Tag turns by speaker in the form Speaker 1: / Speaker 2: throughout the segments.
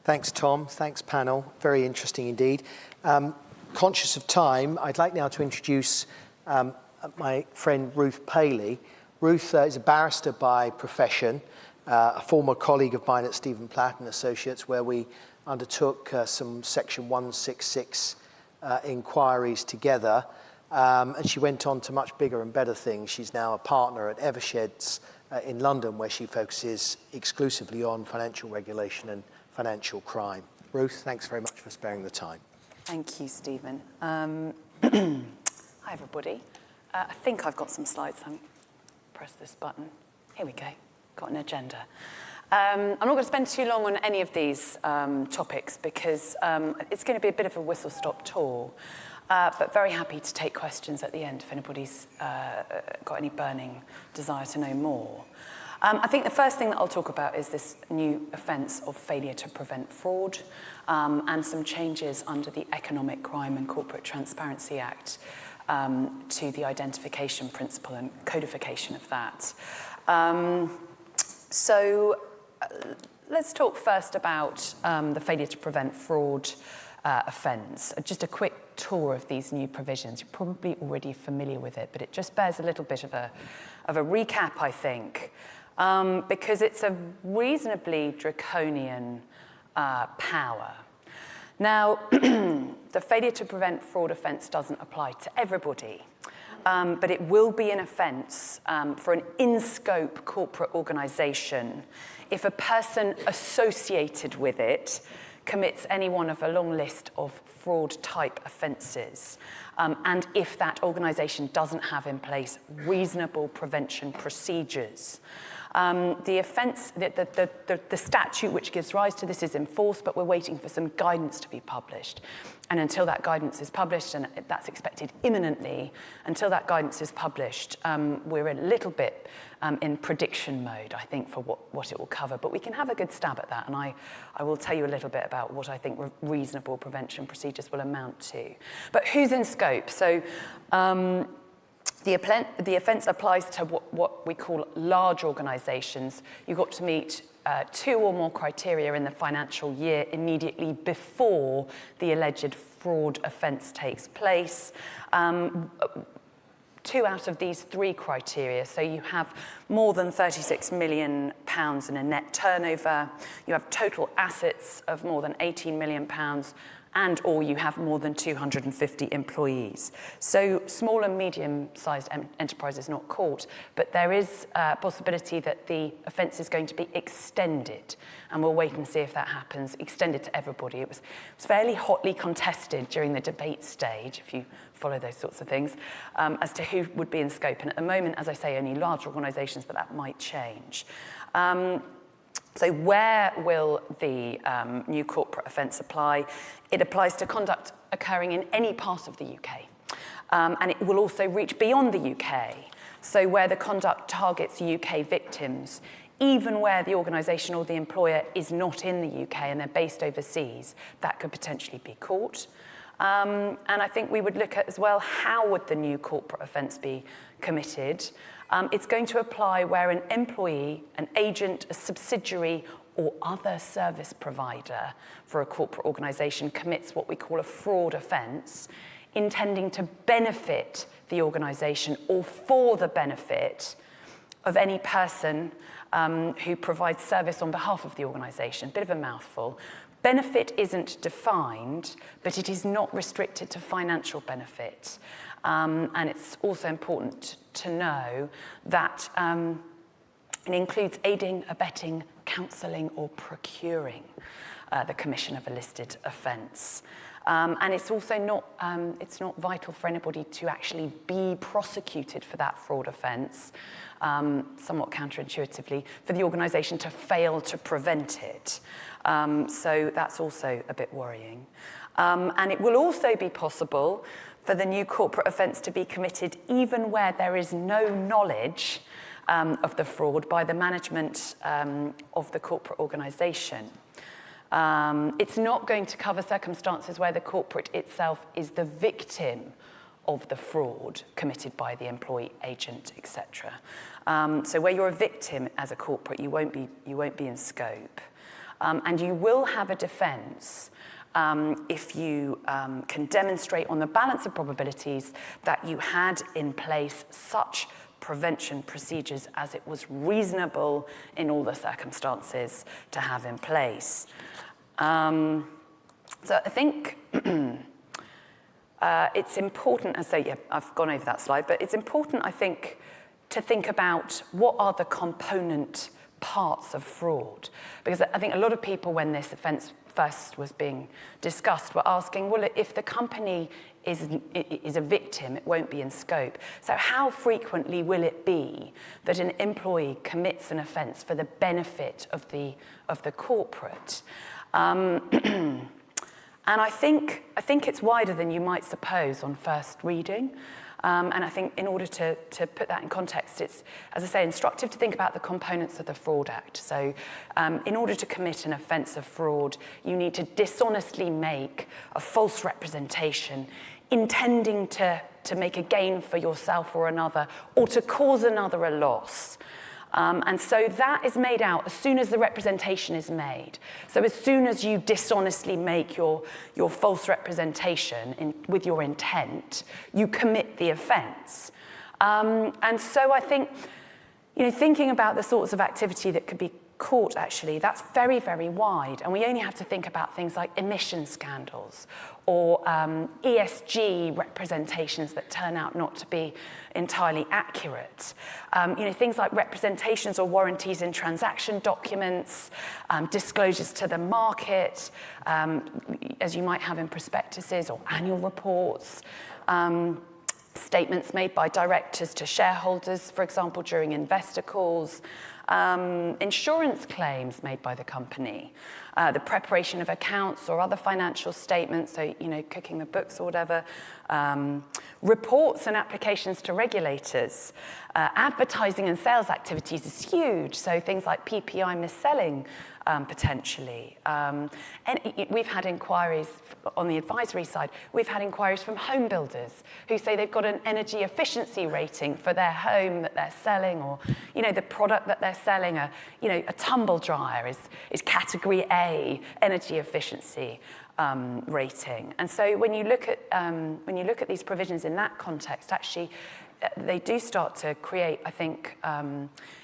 Speaker 1: Thanks, Tom. Thanks, panel. Very interesting indeed. Conscious of time, I'd like now to introduce my friend Ruth Paley. Ruth is a barrister by profession, a former colleague of mine at Stephen Platt and Associates, where we undertook some Section 166 inquiries together. And she went on to much bigger and better things. She's now a partner at Eversheds in London, where she focuses exclusively on financial regulation and financial crime. Ruth, thanks very much for sparing the time.
Speaker 2: Thank you, Stephen. Hi, everybody. I think I've got some slides. Press this button. Here we go. Got an agenda. I'm not going to spend too long on any of these topics because it's going to be a bit of a whistle-stop tour. But very happy to take questions at the end if anybody's got any burning desire to know more. I think the first thing that I'll talk about is this new offence of failure to prevent fraud and some changes under the Economic Crime and Corporate Transparency Act to the identification principle and codification of that. Let's talk first about the failure to prevent fraud offence. Just a quick tour of these new provisions. You're probably already familiar with it, but it just bears a little bit of a recap, I think, because it's a reasonably draconian power. Now, the failure to prevent fraud offence doesn't apply to everybody, but it will be an offence for an in-scope corporate organisation if a person associated with it commits any one of a long list of fraud-type offences, and if that organisation doesn't have in place reasonable prevention procedures. The offence, the statute which gives rise to this is in force, but we're waiting for some guidance to be published. And until that guidance is published, and that's expected imminently, until that guidance is published, we're a little bit in prediction mode, I think, for what it will cover. But we can have a good stab at that, and I will tell you a little bit about what I think reasonable prevention procedures will amount to. But who's in scope? So the offence applies to what we call large organisations. You've got to meet 2 or more criteria in the financial year immediately before the alleged fraud offence takes place. 2 out of these 3 criteria. So you have more than £36 million in a net turnover, you have total assets of more than £18 million, and or you have more than 250 employees. So small and medium-sized enterprises not caught, but there is a possibility that the offence is going to be extended, and we'll wait and see if that happens, extended to everybody. It was fairly hotly contested during the debate stage, if you follow those sorts of things, as to who would be in scope. And at the moment, as I say, only large organisations, but that might change. So where will the new corporate offence apply? It applies to conduct occurring in any part of the UK. And it will also reach beyond the UK. So where the conduct targets UK victims, even where the organisation or the employer is not in the UK and they're based overseas, that could potentially be caught. And I think we would look at as well, how would the new corporate offence be committed? It's going to apply where an employee, an agent, a subsidiary, or other service provider for a corporate organisation commits what we call a fraud offence, intending to benefit the organisation or for the benefit of any person who provides service on behalf of the organisation. Bit of a mouthful. Benefit isn't defined, but it is not restricted to financial benefit. And it's also important to know that it includes aiding, abetting, counselling or procuring the commission of a listed offence. And it's also not vital for anybody to actually be prosecuted for that fraud offence, somewhat counterintuitively, for the organisation to fail to prevent it. So that's also a bit worrying. And it will also be possible for the new corporate offence to be committed even where there is no knowledge of the fraud by the management of the corporate organisation. It's not going to cover circumstances where the corporate itself is the victim of the fraud committed by the employee, agent, etc. So where you're a victim as a corporate, you won't be in scope. And you will have a defence if you can demonstrate on the balance of probabilities that you had in place such prevention procedures as it was reasonable in all the circumstances to have in place. So I think it's important, as I say, yeah, I've gone over that slide, but it's important, I think, to think about what are the component parts of fraud. Because I think a lot of people, when this offence first was being discussed, were asking, well, if the company is a victim, it won't be in scope. So how frequently will it be that an employee commits an offence for the benefit of the corporate? And I think it's wider than you might suppose on first reading. And I think in order to put that in context, it's, as I say, instructive to think about the components of the Fraud Act. So in order to commit an offence of fraud, you need to dishonestly make a false representation intending to make a gain for yourself or another, or to cause another a loss. And so that is made out as soon as the representation is made. So as soon as you dishonestly make your false representation with your intent, you commit the offence. And so I think, thinking about the sorts of activity that could be caught, actually, that's very, very wide. And we only have to think about things like emission scandals or ESG representations that turn out not to be entirely accurate. Things like representations or warranties in transaction documents, disclosures to the market, as you might have in prospectuses or annual reports, statements made by directors to shareholders, for example, during investor calls, insurance claims made by the company, the preparation of accounts or other financial statements, so, cooking the books or whatever, reports and applications to regulators. Advertising and sales activities is huge, so things like PPI mis-selling, potentially. And we've had inquiries on the advisory side. We've had inquiries from home builders who say they've got an energy efficiency rating for their home that they're selling, or the product that they're selling. A tumble dryer is category A energy efficiency rating. And so when you look at these provisions in that context, actually, they do start to create, I think,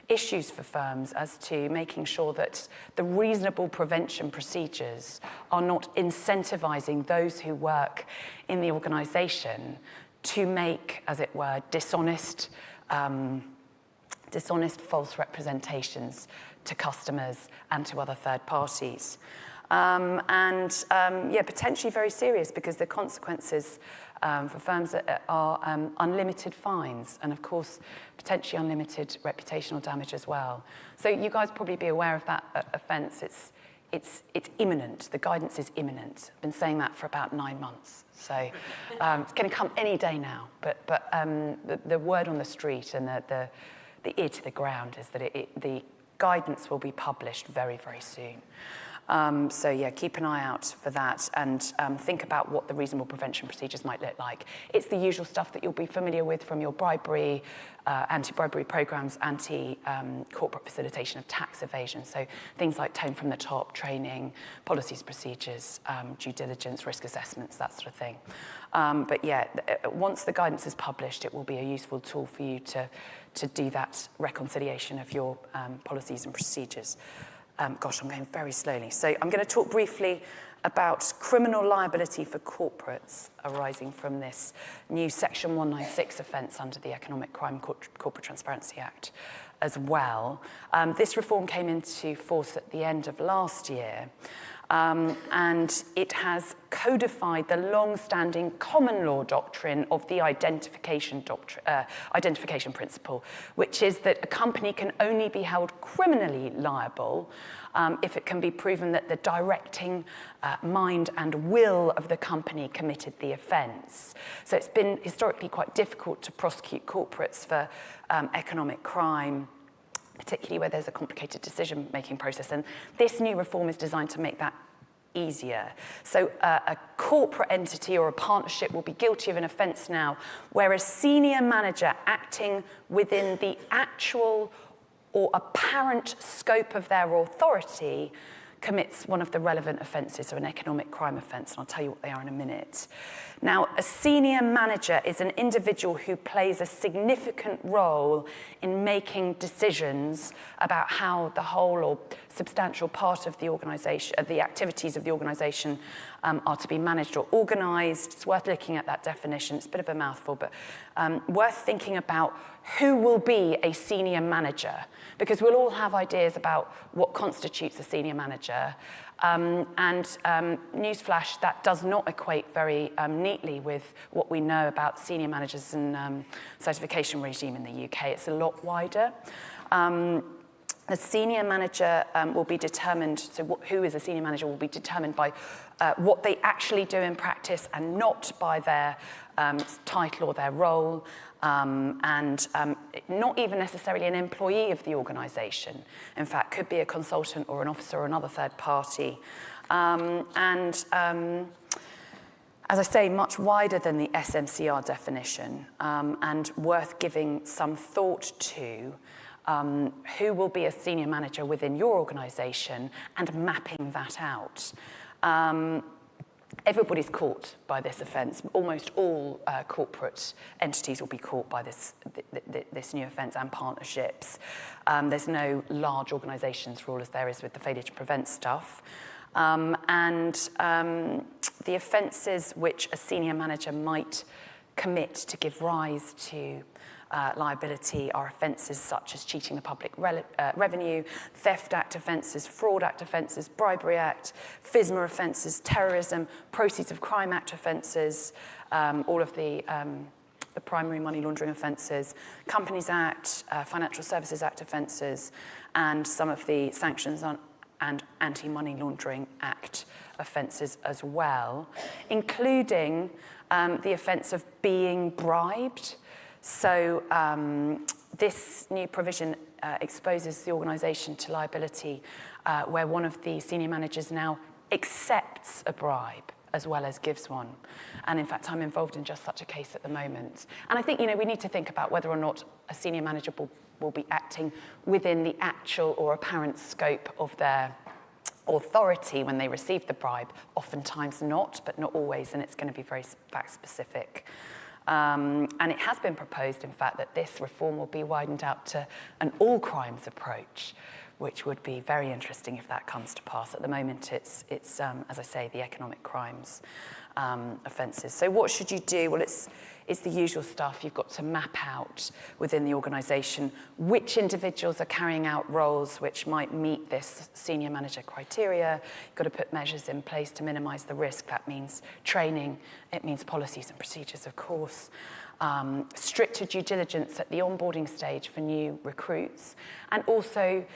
Speaker 2: issues for firms as to making sure that the reasonable prevention procedures are not incentivizing those who work in the organisation to make, as it were, dishonest false representations to customers and to other third parties. Potentially very serious, because the consequences for firms are unlimited fines and, of course, potentially unlimited reputational damage as well. So you guys probably be aware of that offence. It's imminent. The guidance is imminent. I've been saying that for about 9 months. So it's going to come any day now. But the word on the street and the ear to the ground is that the guidance will be published very, very soon. Keep an eye out for that, and think about what the reasonable prevention procedures might look like. It's the usual stuff that you'll be familiar with from your bribery, anti-bribery programs, anti-corporate facilitation of tax evasion. So things like tone from the top, training, policies, procedures, due diligence, risk assessments, that sort of thing. Once the guidance is published, it will be a useful tool for you to do that reconciliation of your policies and procedures. I'm going very slowly. So I'm going to talk briefly about criminal liability for corporates arising from this new Section 196 offence under the Economic Crime Corporate Transparency Act as well. This reform came into force at the end of last year, and it has codified the long-standing common law doctrine of the identification principle, which is that a company can only be held criminally liable if it can be proven that the directing mind and will of the company committed the offence. So it's been historically quite difficult to prosecute corporates for economic crime, particularly where there's a complicated decision-making process. And this new reform is designed to make that easier. So a corporate entity or a partnership will be guilty of an offence now where a senior manager acting within the actual or apparent scope of their authority commits one of the relevant offences, or an economic crime offence, and I'll tell you what they are in a minute. Now, a senior manager is an individual who plays a significant role in making decisions about how the whole or substantial part of the organisation, the activities of the organisation are to be managed or organised. It's worth looking at that definition. It's a bit of a mouthful, but worth thinking about who will be a senior manager, because we'll all have ideas about what constitutes a senior manager. Newsflash, that does not equate very neatly with what we know about senior managers and certification regime in the UK. It's a lot wider. A senior manager will be determined, so who is a senior manager will be determined by what they actually do in practice and not by their title or their role, and not even necessarily an employee of the organisation. In fact, could be a consultant or an officer or another third party. As I say, much wider than the SMCR definition, and worth giving some thought to who will be a senior manager within your organisation and mapping that out. Everybody's caught by this offence. Almost all corporate entities will be caught by this new offence, and partnerships. There's no large organisations rule as there is with the failure to prevent stuff. The offences which a senior manager might commit to give rise to liability are offences such as cheating the public revenue, Theft Act offences, Fraud Act offences, Bribery Act, FSMA offences, terrorism, Proceeds of Crime Act offences, all of the primary money laundering offences, Companies Act, Financial Services Act offences, and some of the Sanctions and Anti-Money Laundering Act offences as well, including the offence of being bribed. So this new provision exposes the organisation to liability where one of the senior managers now accepts a bribe as well as gives one. And in fact, I'm involved in just such a case at the moment. And I think, we need to think about whether or not a senior manager will be acting within the actual or apparent scope of their authority when they receive the bribe. Oftentimes not, but not always, and it's going to be very fact-specific. And it has been proposed, in fact, that this reform will be widened out to an all-crimes approach, which would be very interesting if that comes to pass. At the moment, it's as I say, the economic crimes offences. So what should you do? Well, it's the usual stuff. You've got to map out within the organisation which individuals are carrying out roles which might meet this senior manager criteria. You've got to put measures in place to minimise the risk. That means training. It means policies and procedures, of course. Stricter due diligence at the onboarding stage for new recruits. And also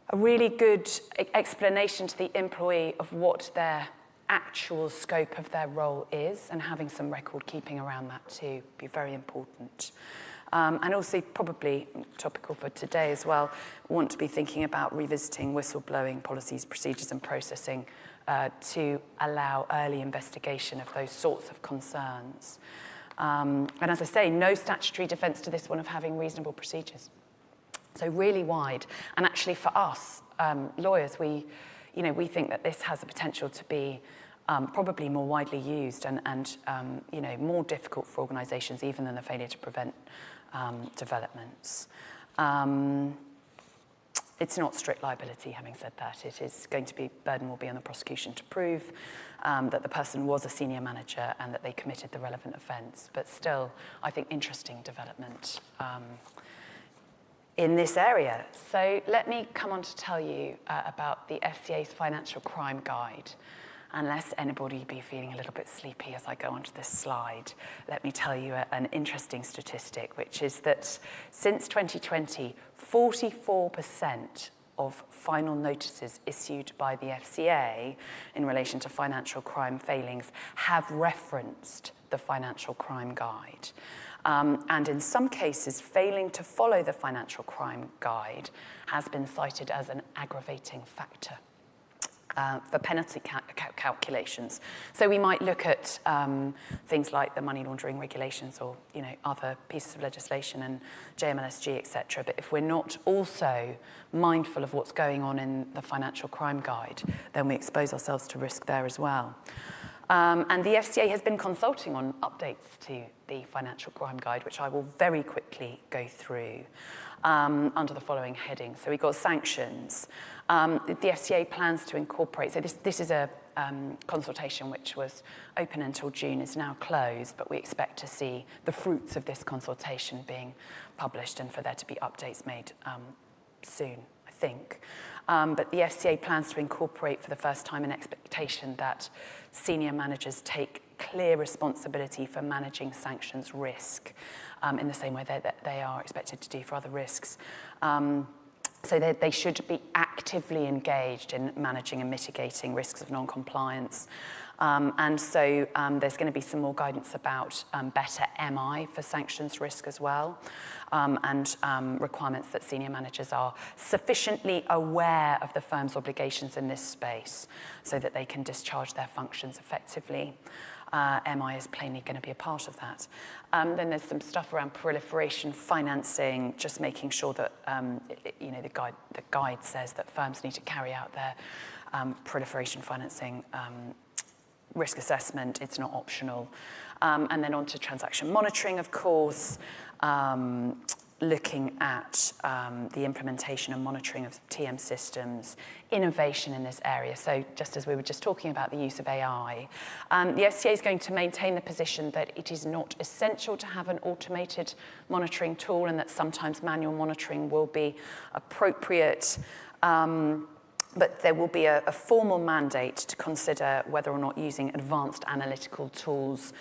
Speaker 2: a really good explanation to the employee of what their actual scope of their role is, and having some record keeping around that too be very important. And also probably topical for today as well, want to be thinking about revisiting whistleblowing policies, procedures and processing to allow early investigation of those sorts of concerns. And as I say, no statutory defence to this one of having reasonable procedures. So really wide. And actually for us, lawyers, we think that this has the potential to be probably more widely used and more difficult for organisations even than the failure to prevent developments. It's not strict liability, having said that. It is going to be, burden will be on the prosecution to prove that the person was a senior manager and that they committed the relevant offence. But still, I think interesting development in this area. So let me come on to tell you about the FCA's Financial Crime Guide. Unless anybody be feeling a little bit sleepy as I go onto this slide, let me tell you an interesting statistic, which is that since 2020, 44% of final notices issued by the FCA in relation to financial crime failings have referenced the Financial Crime Guide. And in some cases, failing to follow the Financial Crime Guide has been cited as an aggravating factor. for penalty calculations. So we might look at things like the money laundering regulations or other pieces of legislation and JMLSG, etc. But if we're not also mindful of what's going on in the financial crime guide, then we expose ourselves to risk there as well. And the FCA has been consulting on updates to the financial crime guide, which I will very quickly go through under the following heading. So we've got sanctions. The FCA plans to incorporate, so this is a consultation which was open until June, is now closed, but we expect to see the fruits of this consultation being published and for there to be updates made soon, I think. But the FCA plans to incorporate for the first time an expectation that senior managers take clear responsibility for managing sanctions risk in the same way that they are expected to do for other risks. So they should be actively engaged in managing and mitigating risks of non-compliance. And so there's going to be some more guidance about better MI for sanctions risk as well, and requirements that senior managers are sufficiently aware of the firm's obligations in this space so that they can discharge their functions effectively. MI is plainly going to be a part of that. Then there's some stuff around proliferation financing, just making sure that the guide says that firms need to carry out their proliferation financing risk assessment. It's not optional. And then on to transaction monitoring, of course, looking at the implementation and monitoring of TM systems, innovation in this area. So just as we were just talking about the use of AI, the FCA is going to maintain the position that it is not essential to have an automated monitoring tool and that sometimes manual monitoring will be appropriate. But there will be a formal mandate to consider whether or not using advanced analytical tools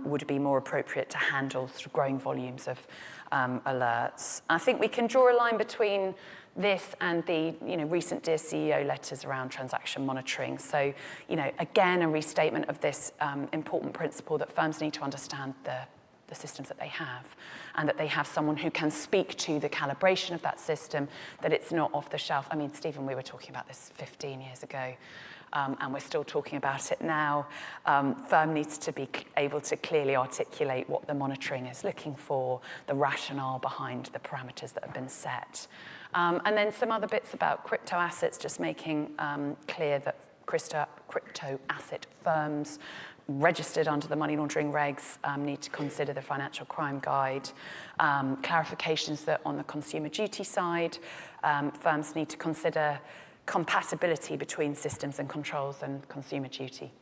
Speaker 2: would be more appropriate to handle sort of growing volumes of alerts. I think we can draw a line between this and the recent Dear CEO letters around transaction monitoring. So, again, a restatement of this important principle that firms need to understand the systems that they have, and that they have someone who can speak to the calibration of that system, that it's not off the shelf. I mean, Stephen, we were talking about this 15 years ago, and we're still talking about it now. Firm needs to be able to clearly articulate what the monitoring is looking for, the rationale behind the parameters that have been set. And then some other bits about crypto assets, just making clear that crypto asset firms registered under the money laundering regs need to consider the financial crime guide. Clarifications that on the consumer duty side, firms need to consider compatibility between systems and controls and consumer duty,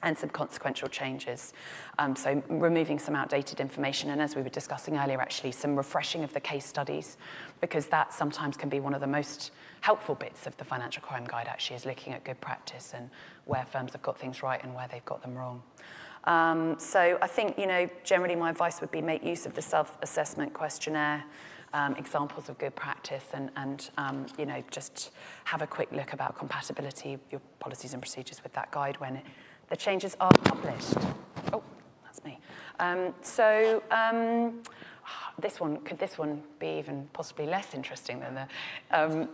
Speaker 2: and some consequential changes. So removing some outdated information, and as we were discussing earlier, actually some refreshing of the case studies, because that sometimes can be one of the most helpful bits of the financial crime guide, actually, is looking at good practice and where firms have got things right and where they've got them wrong. So I think, generally my advice would be make use of the self-assessment questionnaire, examples of good practice, and just have a quick look about compatibility of your policies and procedures with that guide when the changes are published. Oh, that's me. Could this one be even possibly less interesting than the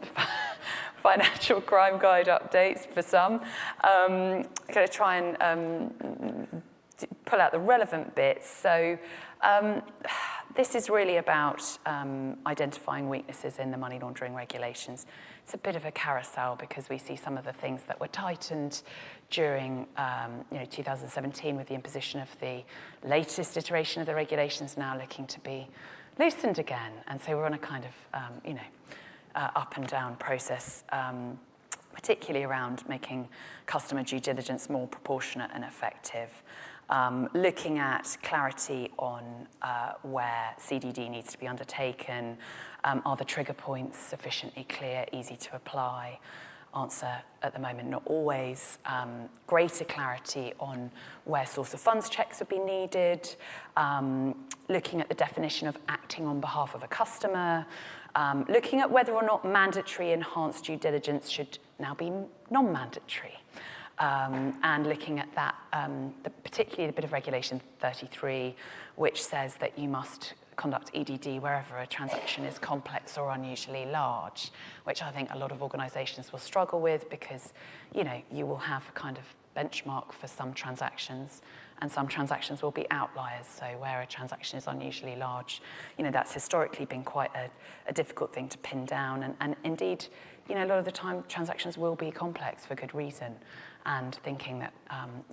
Speaker 2: financial crime guide updates for some? I'm going to try and pull out the relevant bits. So this is really about identifying weaknesses in the money laundering regulations. It's a bit of a carousel because we see some of the things that were tightened during 2017 with the imposition of the latest iteration of the regulations now looking to be loosened again. And so we're on a kind of, up and down process, particularly around making customer due diligence more proportionate and effective. Looking at clarity on where CDD needs to be undertaken. Are the trigger points sufficiently clear, easy to apply? Answer at the moment, not always. Greater clarity on where source of funds checks would be needed. Looking at the definition of acting on behalf of a customer. Looking at whether or not mandatory enhanced due diligence should now be non-mandatory. And looking at that, particularly the bit of Regulation 33, which says that you must conduct EDD wherever a transaction is complex or unusually large, which I think a lot of organisations will struggle with because, you know, you will have a kind of benchmark for some transactions, and some transactions will be outliers. So where a transaction is unusually large, you know, that's historically been quite a difficult thing to pin down. And indeed, you know, a lot of the time transactions will be complex for good reason. And thinking that,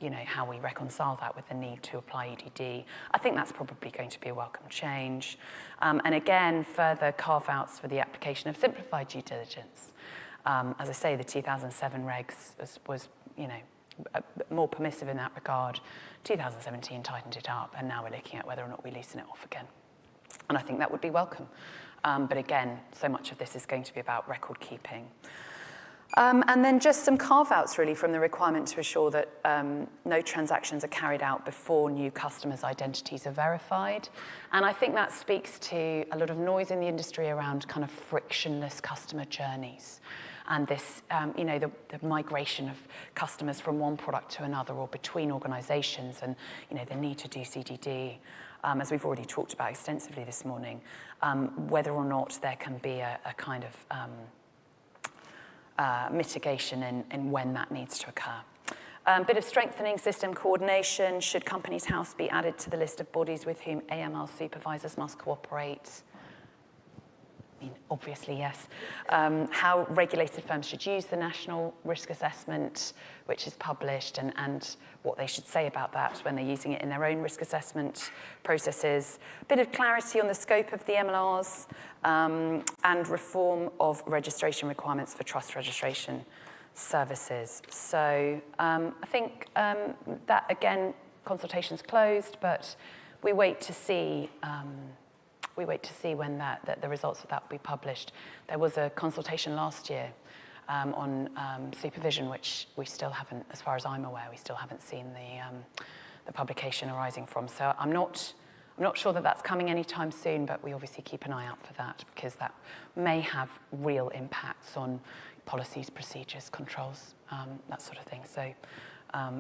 Speaker 2: you know, how we reconcile that with the need to apply EDD, I think that's probably going to be a welcome change. And again, further carve-outs for the application of simplified due diligence. As I say, the 2007 regs was you know, more permissive in that regard. 2017 tightened it up, and now we're looking at whether or not we loosen it off again. And I think that would be welcome. But again, so much of this is going to be about record keeping. And then just some carve-outs really from the requirement to assure that no transactions are carried out before new customers' identities are verified. And I think that speaks to a lot of noise in the industry around kind of frictionless customer journeys. And this, you know, the migration of customers from one product to another or between organisations, and, you know, the need to do CDD, as we've already talked about extensively this morning, whether or not there can be a kind of mitigation in when that needs to occur. Bit of strengthening system coordination. Should Companies House be added to the list of bodies with whom AML supervisors must cooperate? I mean, obviously, yes. How regulated firms should use the National Risk Assessment, which is published, and what they should say about that when they're using it in their own risk assessment processes. A bit of clarity on the scope of the MLRs, and reform of registration requirements for trust registration services. So I think that, again, consultation's closed, but we wait to see when the results of that will be published. There was a consultation last year on supervision, which we still haven't, as far as I'm aware, we still haven't seen the publication arising from. So I'm not sure that that's coming anytime soon, but we obviously keep an eye out for that because that may have real impacts on policies, procedures, controls, that sort of thing. So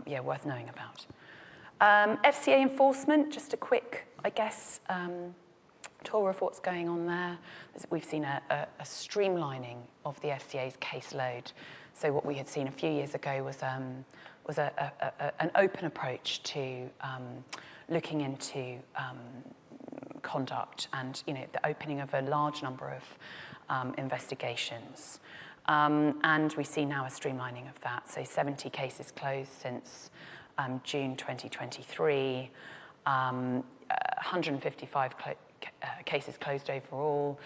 Speaker 2: yeah, worth knowing about. FCA enforcement, just a quick, I guess, tour of what's going on there. We've seen a streamlining of the FCA's caseload. So what we had seen a few years ago was an open approach to looking into conduct and, you know, the opening of a large number of investigations. And we see now a streamlining of that. So 70 cases closed since June 2023, 155 cases closed overall.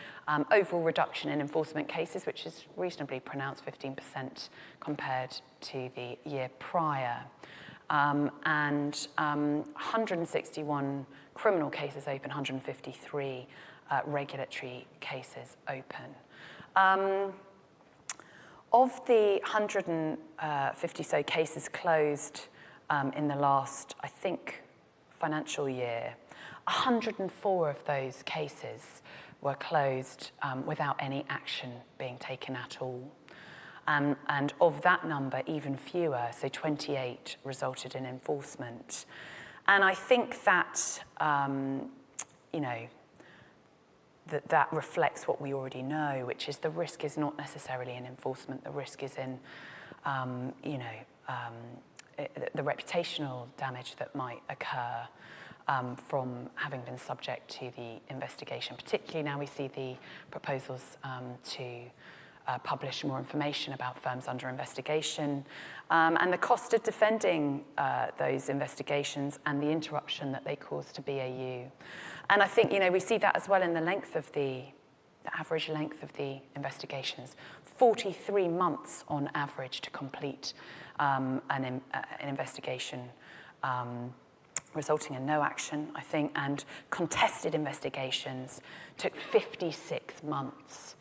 Speaker 2: Overall reduction in enforcement cases, which is reasonably pronounced, 15% compared to the year prior. And 161 criminal cases open, 153 regulatory cases open. Of the 150 so cases closed in the last, I think, financial year, 104 of those cases were closed without any action being taken at all. And of that number, even fewer, so 28, resulted in enforcement. And I think that, you know, that reflects what we already know, which is the risk is not necessarily in enforcement. The risk is in, you know, the reputational damage that might occur from having been subject to the investigation. Particularly now we see the proposals to publish more information about firms under investigation, and the cost of defending those investigations and the interruption that they cause to BAU. And I think, you know, we see that as well in the length of the average length of the investigations. 43 months on average to complete an investigation, resulting in no action, I think, and contested investigations took 56 months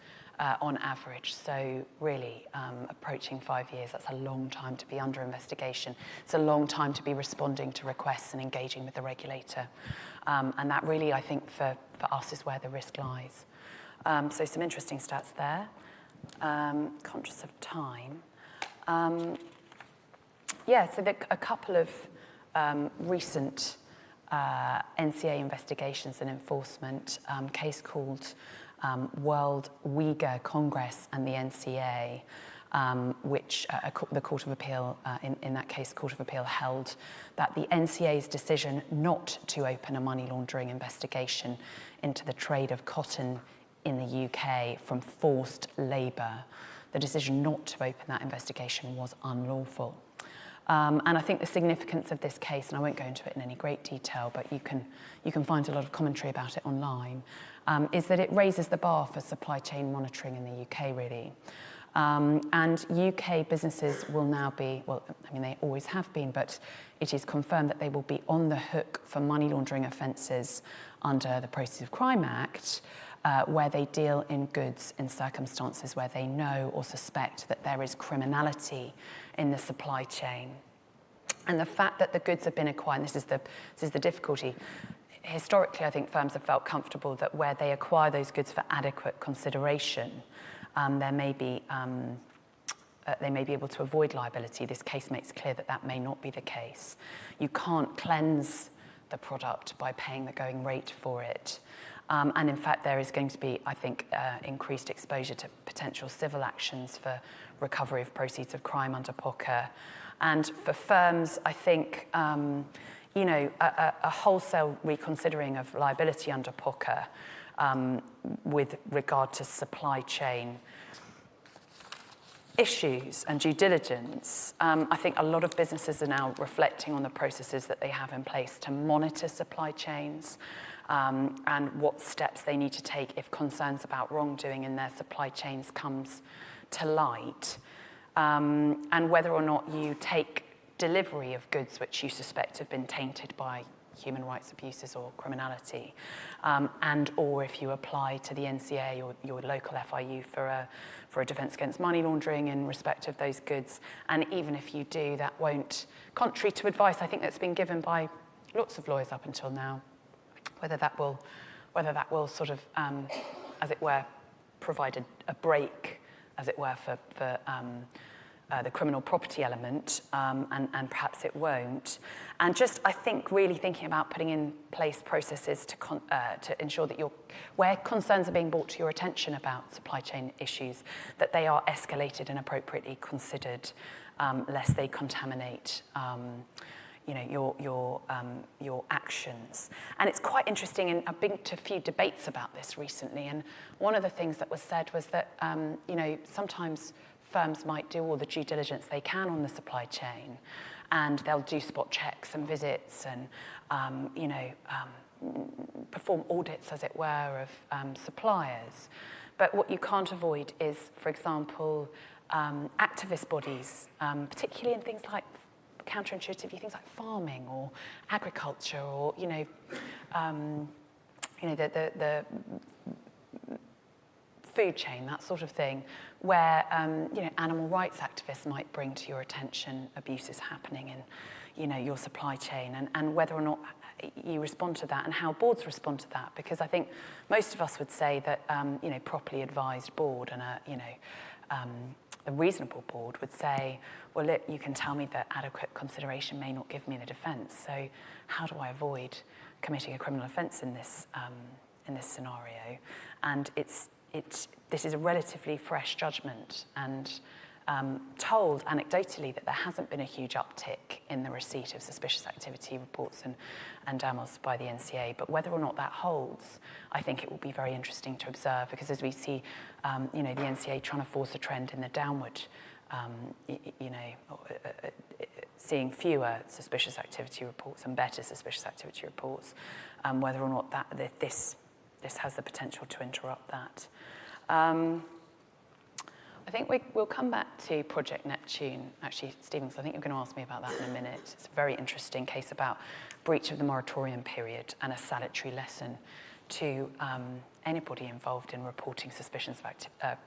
Speaker 2: on average. So really approaching 5 years, that's a long time to be under investigation. It's a long time to be responding to requests and engaging with the regulator. And that really, I think, for us is where the risk lies. So some interesting stats there. Conscious of time. Yeah, so a couple of recent NCA Investigations and Enforcement case called World Uyghur Congress and the NCA, which the Court of Appeal, in that case, Court of Appeal held that the NCA's decision not to open a money laundering investigation into the trade of cotton in the UK from forced labour, the decision not to open that investigation was unlawful. And I think the significance of this case, and I won't go into it in any great detail, but you can find a lot of commentary about it online, is that it raises the bar for supply chain monitoring in the UK, really. And UK businesses will now be, well, I mean, they always have been, but it is confirmed that they will be on the hook for money laundering offences under the Proceeds of Crime Act, where they deal in goods in circumstances where they know or suspect that there is criminality in the supply chain. And the fact that the goods have been acquired, and this is the difficulty, historically I think firms have felt comfortable that where they acquire those goods for adequate consideration, they may be able to avoid liability. This case makes clear that that may not be the case. You can't cleanse the product by paying the going rate for it. And in fact, there is going to be, I think, increased exposure to potential civil actions for recovery of proceeds of crime under POCA. And for firms, I think, you know, a wholesale reconsidering of liability under POCA with regard to supply chain issues and due diligence. I think a lot of businesses are now reflecting on the processes that they have in place to monitor supply chains and what steps they need to take if concerns about wrongdoing in their supply chains comes to light, and whether or not you take delivery of goods which you suspect have been tainted by human rights abuses or criminality, and or if you apply to the NCA or your local FIU for a defence against money laundering in respect of those goods. And even if you do, that won't, contrary to advice I think that's been given by lots of lawyers up until now, whether that will sort of, as it were, provide a break, as it were, for the criminal property element, and perhaps it won't. And just, I think, really thinking about putting in place processes to ensure that where concerns are being brought to your attention about supply chain issues, that they are escalated and appropriately considered, lest they contaminate you know, your actions. And it's quite interesting, and I've been to a few debates about this recently, and one of the things that was said was that, you know, sometimes firms might do all the due diligence they can on the supply chain, and they'll do spot checks and visits and, you know, perform audits, as it were, of suppliers. But what you can't avoid is, for example, activist bodies, particularly in things like counterintuitively, things like farming or agriculture, or you know, the food chain, that sort of thing, where you know, animal rights activists might bring to your attention abuses happening in, you know, your supply chain, and whether or not you respond to that and how boards respond to that. Because I think most of us would say that you know, properly advised board and a reasonable board would say, well, look, you can tell me that adequate consideration may not give me the defence, so how do I avoid committing a criminal offence in this scenario? And this is a relatively fresh judgment, and told anecdotally that there hasn't been a huge uptick in the receipt of suspicious activity reports and DAMOS by the NCA, but whether or not that holds, I think it will be very interesting to observe, because as we see, you know, the NCA trying to force a trend in the downward, you know, seeing fewer suspicious activity reports and better suspicious activity reports, whether or not this has the potential to interrupt that. I think we'll come back to Project Neptune. Actually, Stevens, I think you're going to ask me about that in a minute. It's a very interesting case about breach of the moratorium period and a salutary lesson to anybody involved in reporting suspicions of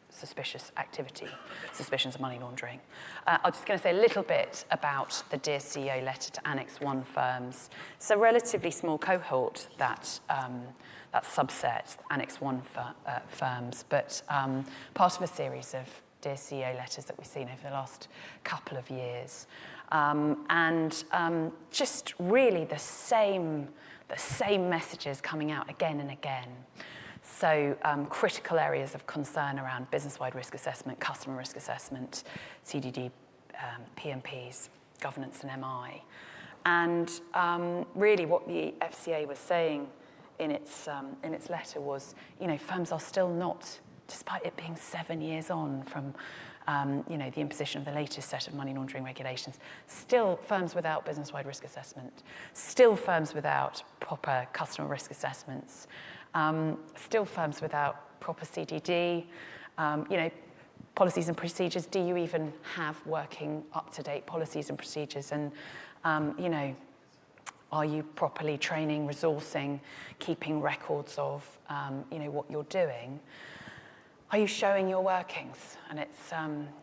Speaker 2: suspicious activity, suspicions of money laundering. I'm just going to say a little bit about the Dear CEO letter to Annex 1 firms. It's a relatively small cohort, that subset, Annex 1 firms, but part of a series of Dear CEO letters that we've seen over the last couple of years. Just really the same messages coming out again and again. So critical areas of concern around business-wide risk assessment, customer risk assessment, CDD, PMPs, governance and MI. And really what the FCA was saying in its letter was, firms are still not, despite it being 7 years on from the imposition of the latest set of money laundering regulations, still firms without business-wide risk assessment, still firms without proper customer risk assessments, still firms without proper CDD, policies and procedures. Do you even have working up-to-date policies and procedures? And, are you properly training, resourcing, keeping records of, what you're doing? Are you showing your workings? And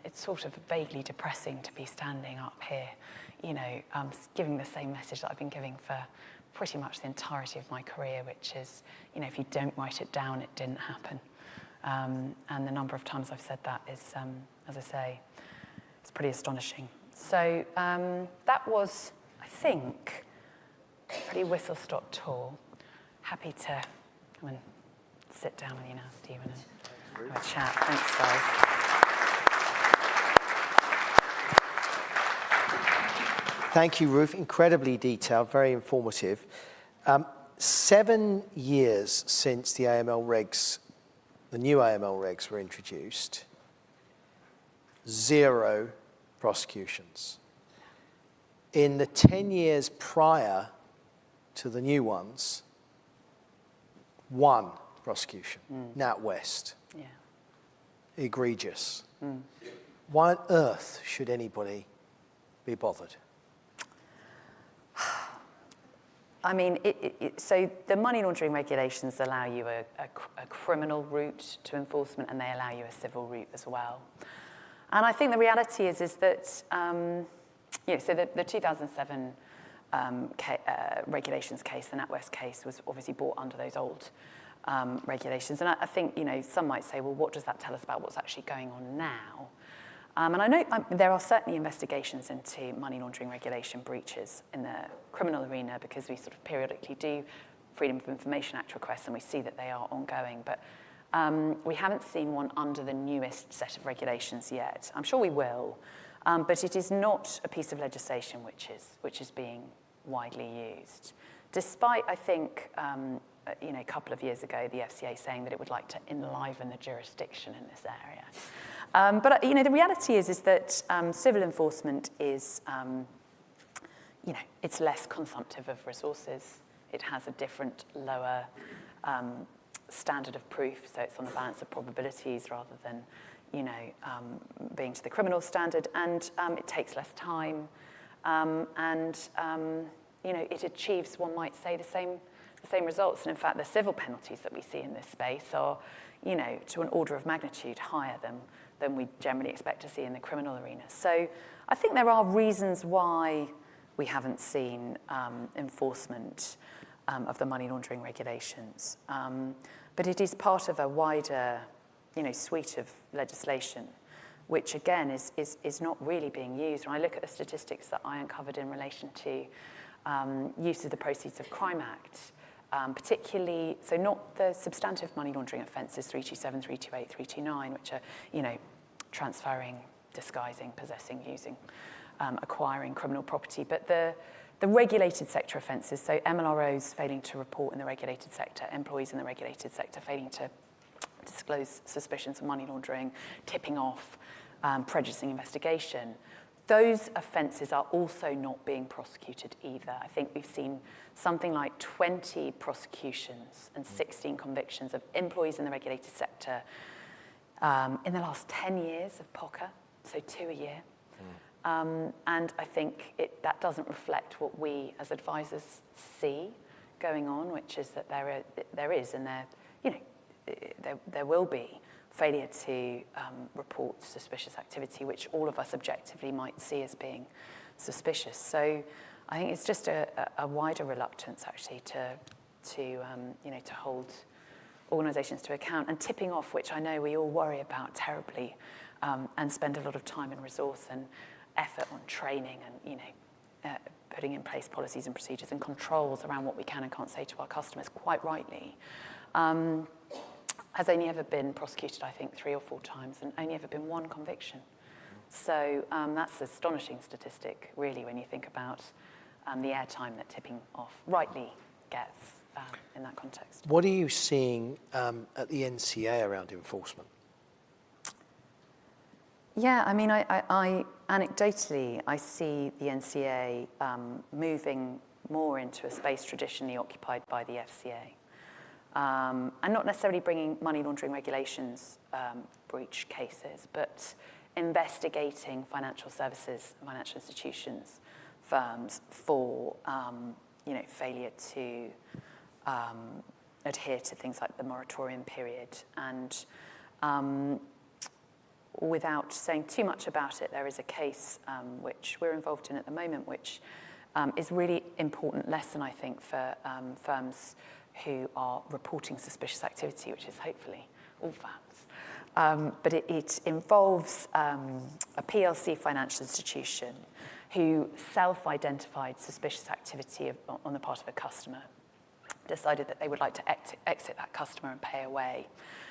Speaker 2: it's sort of vaguely depressing to be standing up here, giving the same message that I've been giving for pretty much the entirety of my career, which is, if you don't write it down, it didn't happen. And the number of times I've said that is, as I say, it's pretty astonishing. So that was, I think, a pretty whistle-stop tour. Happy to come and sit down with you now, Stephen, and have a chat. Thanks, guys.
Speaker 1: Thank you, Ruth. Incredibly detailed, very informative. 7 years since the AML regs, the new AML regs were introduced, 0 prosecutions. In the 10 years prior to the new ones, 1 prosecution, NatWest.
Speaker 2: Yeah.
Speaker 1: Egregious. Why on earth should anybody be bothered?
Speaker 2: I mean, so the money laundering regulations allow you a criminal route to enforcement, and they allow you a civil route as well. And I think the reality is that, so the 2007 regulations case, the NatWest case, was obviously brought under those old regulations. And I think, some might say, well, what does that tell us about what's actually going on now? And I know there are certainly investigations into money laundering regulation breaches in the criminal arena, because we sort of periodically do Freedom of Information Act requests, and we see that they are ongoing. But we haven't seen one under the newest set of regulations yet. I'm sure we will, but it is not a piece of legislation which is being widely used. Despite, I think, a couple of years ago, the FCA saying that it would like to enliven the jurisdiction in this area. But the reality is that civil enforcement is, it's less consumptive of resources. It has a different, lower standard of proof, so it's on the balance of probabilities rather than, being to the criminal standard, and it takes less time, it achieves, one might say, the same results. And in fact, the civil penalties that we see in this space are, to an order of magnitude higher than we generally expect to see in the criminal arena. So I think there are reasons why we haven't seen enforcement of the money laundering regulations. But it is part of a wider, suite of legislation, which again is not really being used. When I look at the statistics that I uncovered in relation to use of the Proceeds of Crime Act, particularly, so not the substantive money laundering offences, 327, 328, 329, which are, transferring, disguising, possessing, using, acquiring criminal property, but the regulated sector offences, so MLROs failing to report in the regulated sector, employees in the regulated sector failing to disclose suspicions of money laundering, tipping off, prejudicing investigation. Those offences are also not being prosecuted either. I think we've seen something like 20 prosecutions and 16 convictions of employees in the regulated sector in the last 10 years of POCA, so 2 a year. And I think that doesn't reflect what we as advisors see going on, which is that there is and there will be failure to report suspicious activity, which all of us objectively might see as being suspicious. So I think it's just a wider reluctance actually to hold organisations to account, and tipping off, which I know we all worry about terribly, and spend a lot of time and resource and effort on training and, putting in place policies and procedures and controls around what we can and can't say to our customers, quite rightly, has only ever been prosecuted, I think, 3 or 4 times, and only ever been 1 conviction. So that's an astonishing statistic, really, when you think about the airtime that tipping off rightly gets in that context.
Speaker 1: What are you seeing at the NCA around enforcement?
Speaker 2: Yeah, I mean, I anecdotally, I see the NCA moving more into a space traditionally occupied by the FCA. And not necessarily bringing money laundering regulations breach cases, but investigating financial services, financial institutions, firms for failure to adhere to things like the moratorium period. And without saying too much about it, there is a case which we're involved in at the moment, which is really important lesson, I think, for firms who are reporting suspicious activity, which is hopefully all firms. But it involves a PLC financial institution who self-identified suspicious activity on the part of a customer, decided that they would like to exit that customer and pay away,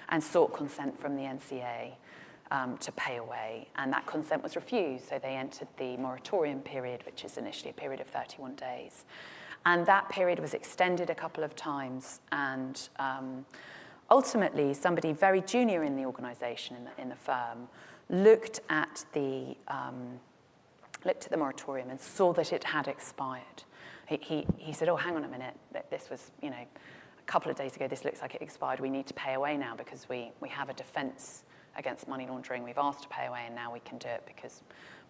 Speaker 2: and sought consent from the NCA to pay away, and that consent was refused, so they entered the moratorium period, which is initially a period of 31 days. And that period was extended a couple of times, and ultimately somebody very junior in the organisation, in the firm, looked at the moratorium and saw that it had expired. He said, oh, hang on a minute, this was, a couple of days ago, this looks like it expired, we need to pay away now because we have a defence against money laundering. We've asked to pay away and now we can do it because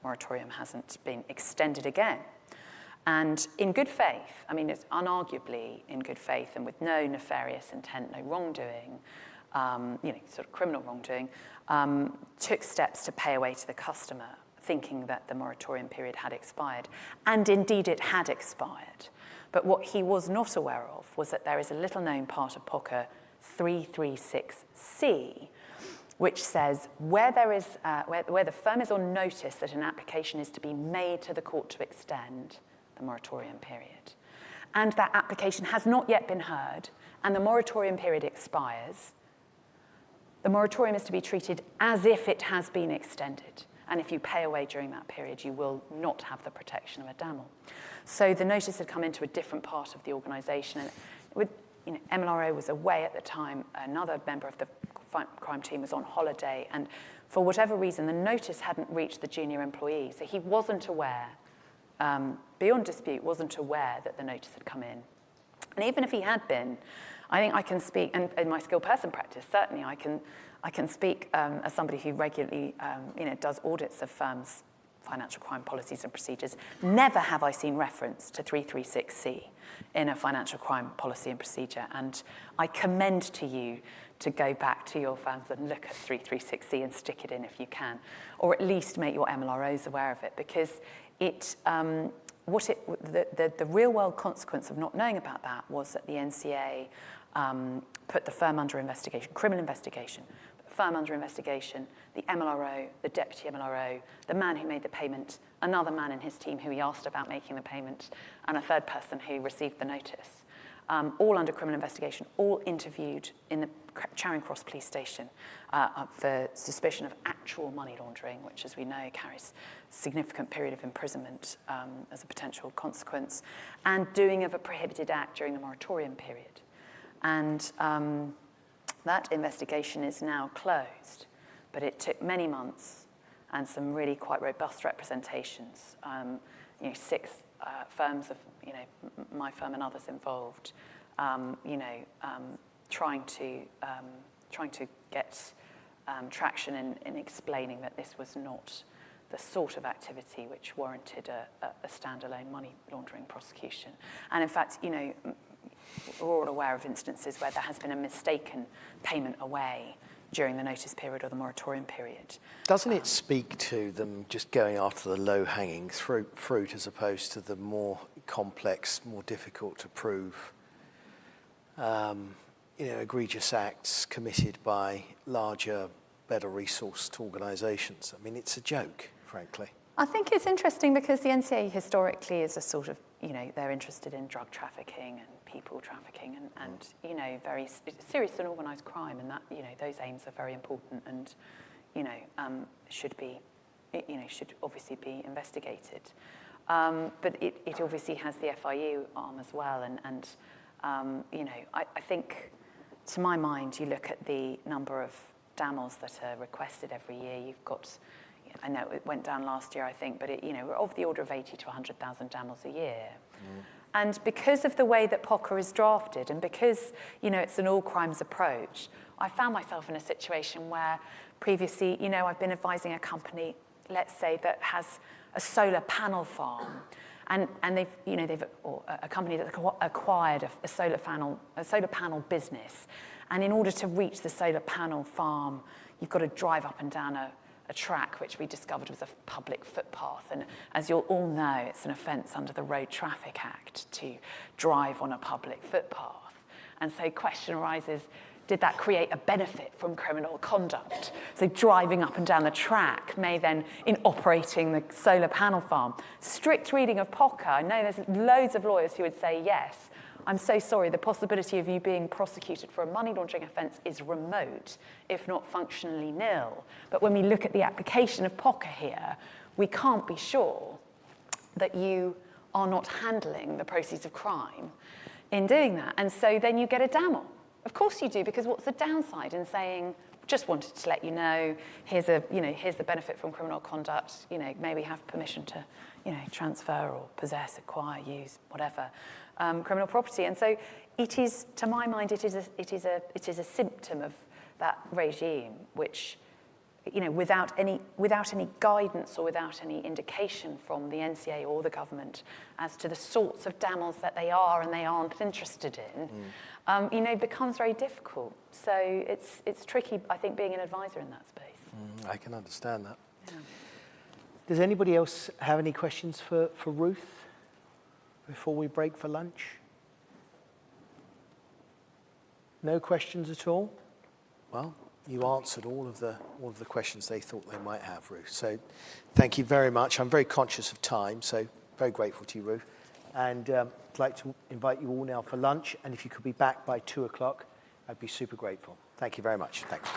Speaker 2: moratorium hasn't been extended again. And in good faith, I mean, it's unarguably in good faith and with no nefarious intent, no wrongdoing, sort of criminal wrongdoing, took steps to pay away to the customer, thinking that the moratorium period had expired. And indeed it had expired. But what he was not aware of was that there is a little-known part of POCA 336C, which says where the firm is on notice that an application is to be made to the court to extend the moratorium period, and that application has not yet been heard, and the moratorium period expires, the moratorium is to be treated as if it has been extended. And if you pay away during that period, you will not have the protection of a DAML. So the notice had come into a different part of the organisation. And MLRO was away at the time. Another member of the crime team was on holiday. And for whatever reason, the notice hadn't reached the junior employee. So he wasn't aware, beyond dispute, wasn't aware that the notice had come in. And even if he had been, I think I can speak, and in my skilled person practice, certainly I can speak as somebody who regularly does audits of firms' financial crime policies and procedures. Never have I seen reference to 336C in a financial crime policy and procedure. And I commend to you to go back to your firms and look at 336C and stick it in if you can, or at least make your MLROs aware of it, because the real world consequence of not knowing about that was that the NCA put the firm under investigation, criminal investigation, firm under investigation, the MLRO, the deputy MLRO, the man who made the payment, another man in his team who he asked about making the payment, and a third person who received the notice, all under criminal investigation, all interviewed in the Charing Cross police station for suspicion of actual money laundering, which, as we know, carries a significant period of imprisonment as a potential consequence, and doing of a prohibited act during the moratorium period. And that investigation is now closed, but it took many months and some really quite robust representations. 6 firms of my firm and others involved, trying to get traction in explaining that this was not the sort of activity which warranted a standalone money laundering prosecution. And in fact, we're all aware of instances where there has been a mistaken payment away during the notice period or the moratorium period.
Speaker 1: Doesn't it speak to them just going after the low-hanging fruit as opposed to the more complex, more difficult to prove, egregious acts committed by larger better resourced organisations. I mean, it's a joke, frankly.
Speaker 2: I think it's interesting because the NCA historically is a sort of, they're interested in drug trafficking and people trafficking and very serious and organised crime, and that, those aims are very important and, should obviously be investigated. But it obviously has the FIU arm as well, and I think, to my mind, you look at the number of DAMLs that are requested every year. You've got, I know it went down last year, I think, but we're of the order of 80 to 100,000 DAMLs a year. And because of the way that POCA is drafted, and because it's an all crimes approach, I found myself in a situation where previously, I've been advising a company, let's say, that has a solar panel farm, and or a company that acquired a solar panel business, and in order to reach the solar panel farm, you've got to drive up and down a track which we discovered was a public footpath, and as you'll all know, it's an offence under the Road Traffic Act to drive on a public footpath. And so question arises, did that create a benefit from criminal conduct? So driving up and down the track may then, in operating the solar panel farm, strict reading of POCA, I know there's loads of lawyers who would say, yes, I'm so sorry, the possibility of you being prosecuted for a money laundering offence is remote, if not functionally nil. But when we look at the application of POCA here, we can't be sure that you are not handling the proceeds of crime in doing that. And so then you get a DAML. Of course you do, because what's the downside in saying, just wanted to let you know, here's the benefit from criminal conduct, may we have permission to, transfer or possess, acquire, use, whatever, criminal property. And so it is, to my mind, it is a symptom of that regime, which, without any guidance or without any indication from the NCA or the government as to the sorts of DAMLs that they are and they aren't interested in, becomes very difficult. So it's tricky, I think, being an advisor in that space.
Speaker 1: I can understand that.
Speaker 2: Yeah.
Speaker 1: Does anybody else have any questions for Ruth before we break for lunch? No questions at all? Well, you answered all of the questions they thought they might have, Ruth. So thank you very much. I'm very conscious of time, so very grateful to you, Ruth. And I'd like to invite you all now for lunch. And if you could be back by 2 o'clock, I'd be super grateful. Thank you very much. Thanks.